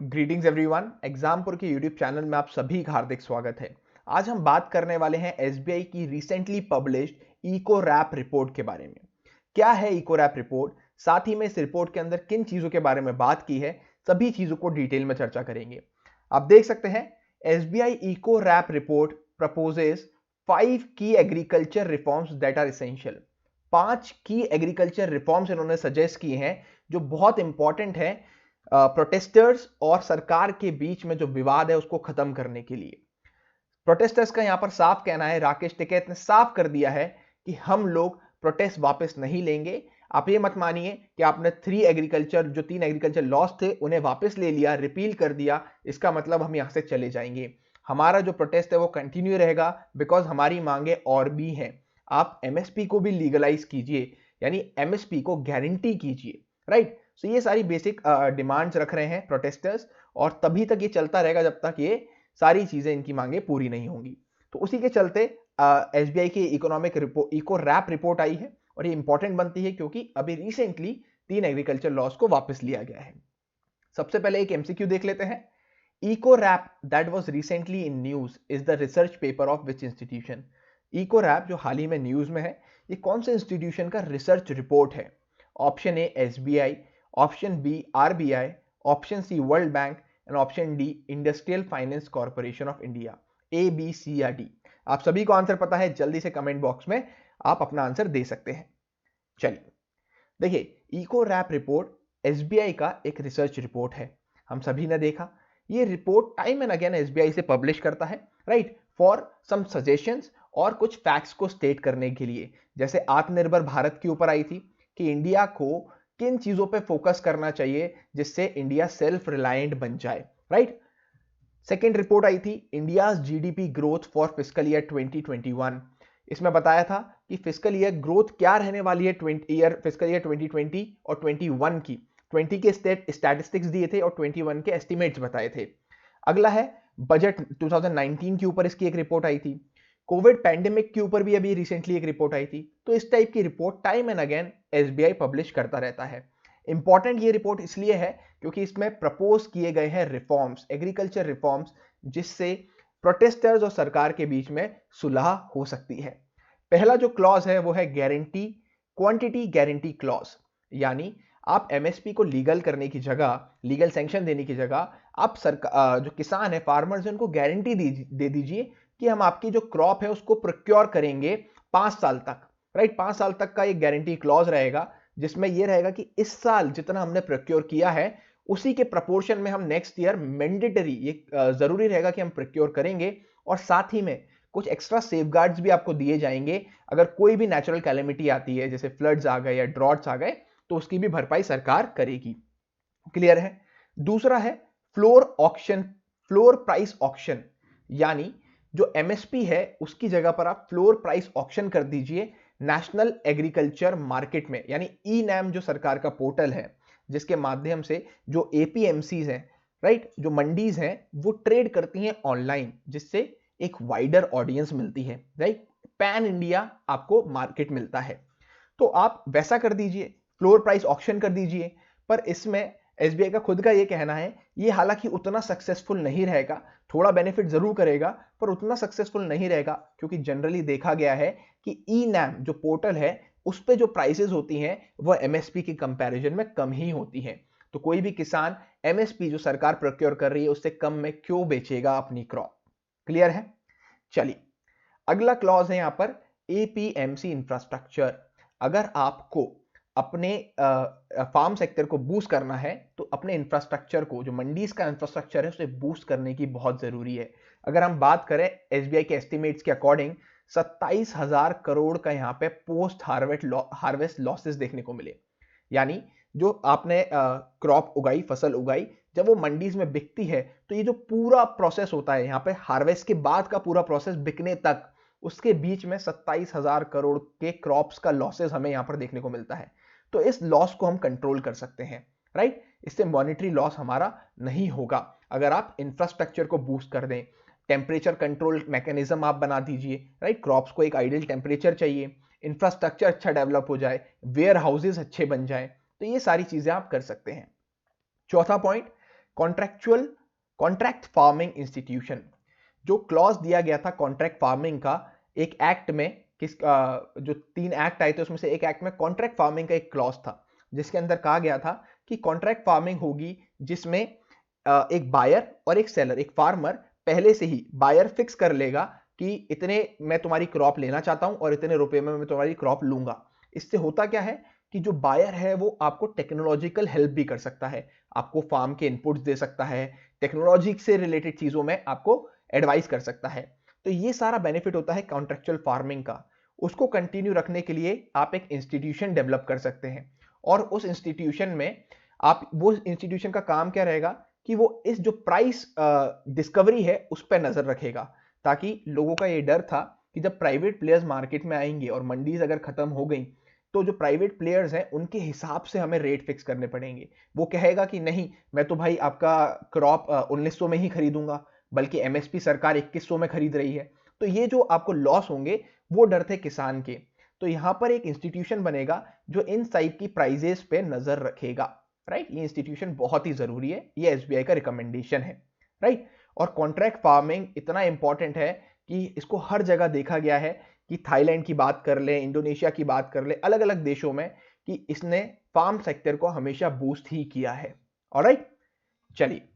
Greetings everyone. Exampur के YouTube channel में आप सभी का हार्दिक स्वागत है। आज हम बात करने वाले हैं एसबीआई की recently published eco wrap report के बारे में। क्या है इको रैप रिपोर्ट, साथ ही में इस रिपोर्ट के अंदर किन चीजों के बारे में बात की है, सभी चीजों को डिटेल में चर्चा करेंगे। आप देख सकते हैं SBI eco wrap report proposes 5 की agriculture reforms that are essential. 5 की एग्रीकल्चर रिफॉर्म्स इन्होंने सजेस्ट किए हैं जो बहुत इंपॉर्टेंट है प्रोटेस्टर्स और सरकार के बीच में जो विवाद है उसको खत्म करने के लिए। प्रोटेस्टर्स का यहां पर साफ कहना है, राकेश टिकैत ने साफ कर दिया है कि हम लोग प्रोटेस्ट वापस नहीं लेंगे। आप ये मत मानिए कि आपने तीन एग्रीकल्चर लॉस थे उन्हें वापस ले लिया, रिपील कर दिया, इसका मतलब हम यहां से चले जाएंगे। हमारा जो प्रोटेस्ट है वो कंटिन्यू रहेगा, बिकॉज हमारी मांगे और भी हैं। आप एमएसपी को भी लीगलाइज कीजिए, यानी एमएसपी को गारंटी कीजिए, राइट। सो ये सारी बेसिक डिमांड्स रख रहे हैं प्रोटेस्टर्स, और तभी तक ये चलता रहेगा जब तक ये सारी चीजें, इनकी मांगे पूरी नहीं होंगी। तो उसी के चलते एसबीआई की इको रैप रिपोर्ट आई है, और ये इंपॉर्टेंट बनती है क्योंकि अभी रिसेंटली 3 एग्रीकल्चर लॉस को वापस लिया गया है। सबसे पहले एक एमसीक्यू देख लेते हैं। Eco wrap that was recently in news is the research paper of which institution. Eco wrap जो हाल ही में न्यूज में है, ये कौन से इंस्टीट्यूशन का रिसर्च रिपोर्ट है? Option A SBI, option B RBI, option C world bank and option D industrial finance corporation of India. A B C या डी? आप सभी को आंसर पता है, जल्दी से कमेंट बॉक्स में आप अपना आंसर दे सकते हैं। चलिए देखिए, इको रैप रिपोर्ट एसबीआई का एक रिसर्च रिपोर्ट है। हम सभी ने देखा, ये report time and again SBI से पब्लिश करता है, राइट, फॉर सम सजेशंस और कुछ फैक्ट्स को स्टेट करने के लिए। जैसे आत्मनिर्भर भारत के ऊपर आई थी कि इंडिया को किन चीजों पे फोकस करना चाहिए जिससे इंडिया सेल्फ रिलायंट बन जाए, राइट। सेकेंड रिपोर्ट आई थी India GDP growth for fiscal year 2021। इसमें बताया था कि फिस्कल ईयर ग्रोथ क्या रहने वाली है, फिस्कल ईयर 2020 और 21 की। 20 के स्टैटिस्टिक्स दिए थे और 21 के एस्टिमेट्स बताए थे। अगला है बजट 2019 के ऊपर इसकी एक रिपोर्ट आई थी। कोविड पैंडेमिक के ऊपर भी अभी रिसेंटली एक रिपोर्ट आई थी। तो इस टाइप की report time and again SBI publish करता रहता है। इंपॉर्टेंट ये रिपोर्ट इसलिए है क्योंकि इसमें प्रपोज किए गए हैं रिफॉर्म्स, एग्रीकल्चर रिफॉर्म्स, जिससे प्रोटेस्टर्स और सरकार के बीच में सुलह हो सकती है। पहला जो क्लॉज है वो है गारंटी, क्वांटिटी गारंटी क्लॉज। यानी आप एमएसपी को लीगल करने की जगह, लीगल सैंक्शन देने की जगह, आप सरकार जो किसान है, फार्मर्स है, उनको गारंटी दे दीजिए कि हम आपकी जो क्रॉप है उसको प्रोक्योर करेंगे 5 साल तक, राइट। 5 साल तक का एक गारंटी क्लॉज रहेगा, जिसमें यह रहेगा कि इस साल जितना हमने प्रोक्योर किया है उसी के प्रपोर्शन में हम नेक्स्ट ईयर मैंडेटरी, ये जरूरी रहेगा कि हम प्रोक्योर करेंगे। और साथ ही में कुछ एक्स्ट्रा सेफगार्ड्स भी आपको दिए जाएंगे। अगर कोई भी नेचुरल कैलेमिटी आती है, जैसे फ्लड्स आ गए या ड्रॉट्स आ गए, तो उसकी भी भरपाई सरकार करेगी। क्लियर है? दूसरा है floor auction, floor price auction. यानी जो एमएसपी है उसकी जगह पर आप फ्लोर प्राइस ऑक्शन कर दीजिए नेशनल एग्रीकल्चर मार्केट में। यानी ई नैम जो सरकार का पोर्टल है, जिसके माध्यम से जो एपीएमसीज हैं, राइट, जो मंडीज हैं, वो ट्रेड करती हैं ऑनलाइन, जिससे एक वाइडर ऑडियंस मिलती है, राइट। पैन इंडिया आपको मार्केट मिलता है। तो आप वैसा कर दीजिए, फ्लोर प्राइस ऑक्शन कर दीजिए। पर इसमें एसबीआई का खुद का ये कहना है, ये हालांकि उतना सक्सेसफुल नहीं रहेगा, थोड़ा बेनिफिट जरूर करेगा पर उतना सक्सेसफुल नहीं रहेगा, क्योंकि जनरली देखा गया है कि ई नैम जो पोर्टल है उस पे जो प्राइसेस होती हैं वो एमएसपी की कंपैरिजन में कम ही होती हैं। तो कोई भी किसान एमएसपी जो सरकार प्रोक्योर कर रही है उससे कम में क्यों बेचेगा अपनी क्रॉप? क्लियर है? चलिए, अगला क्लॉज है यहां पर एपीएमसी इंफ्रास्ट्रक्चर। अगर आपको अपने फार्म सेक्टर को बूस्ट करना है तो अपने इंफ्रास्ट्रक्चर को, जो मंडीज का इंफ्रास्ट्रक्चर है, उसे बूस्ट करने की बहुत जरूरी है। अगर हम बात करें एसबीआई के एस्टिमेट्स के अकॉर्डिंग 27,000 करोड़ का यहां पे पोस्ट हार्वेस्ट लॉसेस देखने को मिले। यानी जो आपने क्रॉप उगाई, फसल उगाई, जब वो मंडीज में बिकती है तो ये जो पूरा प्रोसेस होता है यहाँ पे हार्वेस्ट के बाद का पूरा प्रोसेस बिकने तक, उसके बीच में 27,000 करोड़ के क्रॉप्स का लॉसेस हमें यहाँ पर देखने को मिलता है। तो इस लॉस को हम कंट्रोल कर सकते हैं, राइट। इससे मॉनिटरी लॉस हमारा नहीं होगा अगर आप इंफ्रास्ट्रक्चर को बूस्ट कर दें। टेम्परेचर कंट्रोल मैकेनिज्म आप बना दीजिए, राइट। क्रॉप्स को एक आइडियल टेम्परेचर चाहिए, इंफ्रास्ट्रक्चर अच्छा डेवलप हो जाए, वेयर हाउसेज अच्छे बन जाए, तो ये सारी चीजें आप कर सकते हैं। चौथा पॉइंट, कॉन्ट्रैक्ट फार्मिंग इंस्टीट्यूशन, जो क्लॉज दिया गया था कॉन्ट्रैक्ट फार्मिंग का एक एक्ट में, जो 3 एक्ट आए थे उसमें से एक एक्ट में कॉन्ट्रैक्ट फार्मिंग का एक क्लॉज था, जिसके अंदर कहा गया था कि कॉन्ट्रैक्ट फार्मिंग होगी जिसमें एक बायर और एक सेलर, एक फार्मर पहले से ही बायर फिक्स कर लेगा कि इतने मैं तुम्हारी क्रॉप लेना चाहता हूं और इतने रुपए में मैं तुम्हारी क्रॉप लूंगा। इससे होता क्या है कि जो बायर है वो आपको टेक्नोलॉजिकल हेल्प भी कर सकता है, आपको फार्म के इनपुट्स दे सकता है, टेक्नोलॉजी से रिलेटेड चीजों में आपको एडवाइस कर सकता है। तो ये सारा बेनिफिट होता है कॉन्ट्रेक्चुअल फार्मिंग का। उसको कंटिन्यू रखने के लिए आप एक इंस्टीट्यूशन डेवलप कर सकते हैं, और उस इंस्टीट्यूशन में वो इंस्टीट्यूशन का काम क्या रहेगा कि वो इस जो प्राइस डिस्कवरी है उस पर नजर रखेगा, ताकि लोगों का ये डर था कि जब प्राइवेट प्लेयर्स मार्केट में आएंगे और मंडीज अगर खत्म हो गई तो जो प्राइवेट प्लेयर्स हैं उनके हिसाब से हमें रेट फिक्स करने पड़ेंगे। वो कहेगा कि नहीं, मैं तो भाई आपका क्रॉप 1900 में ही खरीदूंगा, बल्कि एमएसपी सरकार 2100 में खरीद रही है। तो ये जो आपको लॉस होंगे वो डर थे किसान के। तो यहां पर एक इंस्टीट्यूशन बनेगा जो इन टाइप की प्राइजेस पे नजर रखेगा, राइट। ये इंस्टीट्यूशन बहुत ही जरूरी है, ये एसबीआई का रिकमेंडेशन है, राइट। और कॉन्ट्रैक्ट फार्मिंग इतना इंपॉर्टेंट है कि इसको हर जगह देखा गया है, कि थाईलैंड की बात कर ले, इंडोनेशिया की बात कर ले, अलग अलग देशों में, कि इसने फार्म सेक्टर को हमेशा बूस्ट ही किया है। ऑलराइट, चलिए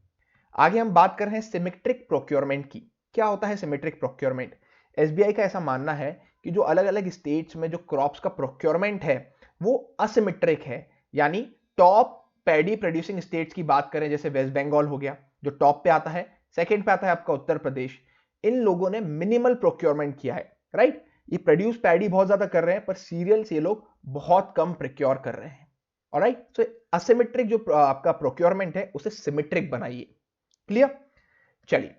आगे हम बात कर रहे हैं सिमेट्रिक प्रोक्योरमेंट की। क्या होता है सिमेट्रिक प्रोक्योरमेंट? एसबीआई का ऐसा मानना है कि जो अलग अलग स्टेट्स में जो क्रॉप्स का प्रोक्योरमेंट है वो असिमेट्रिक है। यानी टॉप पैडी प्रोड्यूसिंग स्टेट्स की बात करें, जैसे वेस्ट बंगाल हो गया जो टॉप पे आता है, सेकंड पे आता है आपका उत्तर प्रदेश, इन लोगों ने मिनिमल प्रोक्योरमेंट किया है, राइट। ये प्रोड्यूस पैडी बहुत ज्यादा कर रहे हैं पर सीरियल्स ये लोग बहुत कम प्रोक्योर कर रहे हैं। ऑलराइट, सो असिमेट्रिक जो आपका प्रोक्योरमेंट है उसे सिमेट्रिक बनाइए। क्लियर? चलिए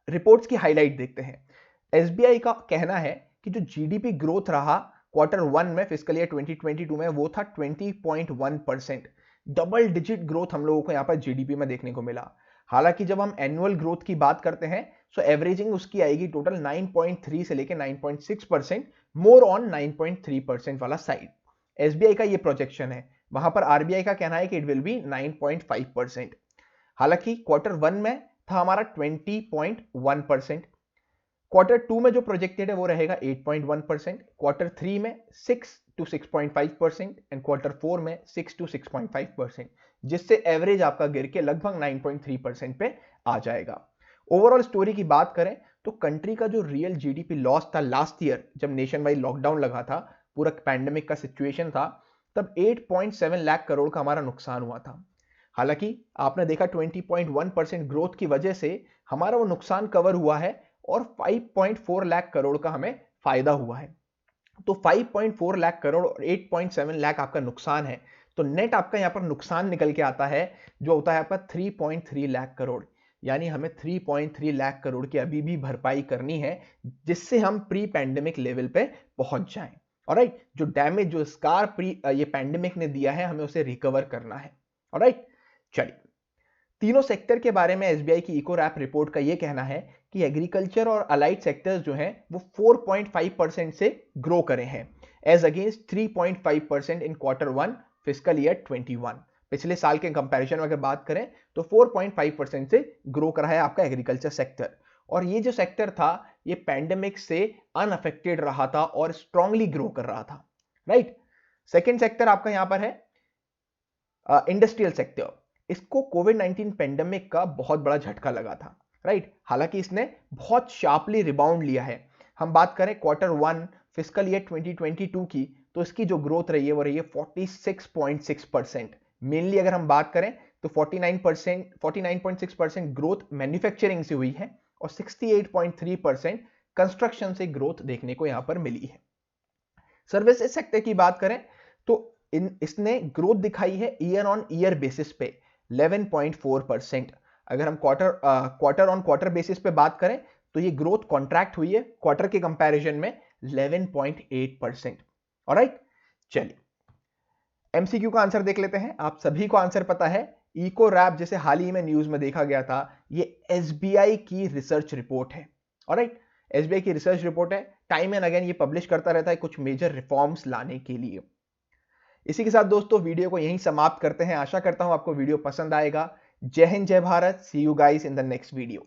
रिपोर्ट्स की हाईलाइट देखते हैं। एसबीआई का कहना है कि जो जीडीपी ग्रोथ रहा Q1 में फिस्कल ईयर 2022 में वो था 20.1%। डबल डिजिट ग्रोथ हम लोगों को यहां पर जीडीपी में देखने को मिला। हालांकि जब हम एनुअल ग्रोथ की बात करते हैं सो एवरेजिंग उसकी आएगी टोटल 9.3 से लेकर 9.6%, मोर ऑन 9.3% वाला साइड। एसबीआई का ये प्रोजेक्शन है, वहां पर आरबीआई का कहना है कि इट विल बी 9.5%। हालांकि Q1 में था हमारा 20.1%, Q2 में जो प्रोजेक्टेड है वो रहेगा 8.1%, Q3 में 6 to 6.5% एंड Q4 में 6 to 6.5%, जिससे एवरेज आपका गिर के लगभग 9.3% पे आ जाएगा। ओवरऑल स्टोरी की बात करें तो कंट्री का जो रियल जीडीपी लॉस था लास्ट ईयर, जब नेशन वाइड लॉकडाउन लगा था, पूरा पैंडेमिक का सिचुएशन था, तब 8.7 लाख करोड़ का हमारा नुकसान हुआ था। हालांकि आपने देखा 20.1% ग्रोथ की वजह से हमारा वो नुकसान कवर हुआ है और 5.4 लाख करोड़ का हमें फायदा हुआ है। तो 5.4 लाख करोड़ और 8.7 लाख आपका नुकसान है, तो नेट आपका यहां पर नुकसान निकल के आता है जो होता है आपका 3.3 लाख करोड़। यानी हमें 3.3 लाख करोड़ की अभी भी भरपाई करनी है, जिससे हम प्री पैंडेमिक लेवल पे पहुंच जाएं। ऑलराइट, जो डैमेज, जो स्कार ये पैंडेमिक ने दिया है, हमें उसे रिकवर करना है। ऑलराइट, चलिए तीनों सेक्टर के बारे में एसबीआई की इको रैप रिपोर्ट का यह कहना है कि एग्रीकल्चर और अलाइड सेक्टर्स जो हैं वो 4.5% से ग्रो करे हैं, एज अगेंस्ट 3.5% इन Q1 फिस्कल ईयर 21। पिछले साल के कंपैरिजन में अगर बात करें तो 4.5% से ग्रो करा है आपका एग्रीकल्चर सेक्टर। और ये जो सेक्टर था ये पैंडेमिक से अनअफेक्टेड रहा था और स्ट्रांगली ग्रो कर रहा था, राइट। सेकेंड सेक्टर आपका यहां पर है इंडस्ट्रियल सेक्टर। इसको कोविड-19 पेंडेमिक का बहुत बड़ा झटका लगा था, राइट। हालांकि इसने बहुत शार्पली रिबाउंड लिया है। हम बात करें Q1 फिस्कल ईयर 2022 की, तो इसकी जो ग्रोथ रही है वो रही है 46.6%। मेनली अगर हम बात करें तो 49.6% ग्रोथ मैन्युफैक्चरिंग से हुई है और 68.3% कंस्ट्रक्शन से ग्रोथ देखने को यहां पर मिली है। सर्विसेज सेक्टर की बात करें तो इसने ग्रोथ दिखाई है ईयर ऑन ईयर बेसिस पे 11.4%। अगर हम क्वार्टर ऑन क्वार्टर बेसिस पे बात करें तो ये ग्रोथ कॉन्ट्रैक्ट हुई है क्वार्टर के कंपैरिजन में 11.8%। ऑलराइट, चलिए एमसीक्यू का आंसर देख लेते हैं। आप सभी को आंसर पता है, इको रैप जैसे हाल ही में न्यूज में देखा गया था, ये एसबीआई की रिसर्च रिपोर्ट है। ऑलराइट, एसबीआई की रिसर्च रिपोर्ट है, टाइम एंड अगेन ये पब्लिश करता रहता है कुछ मेजर रिफॉर्म्स लाने के लिए। इसी के साथ दोस्तों वीडियो को यहीं समाप्त करते हैं। आशा करता हूं आपको वीडियो पसंद आएगा। जय हिंद, जय भारत। See you guys in the next video.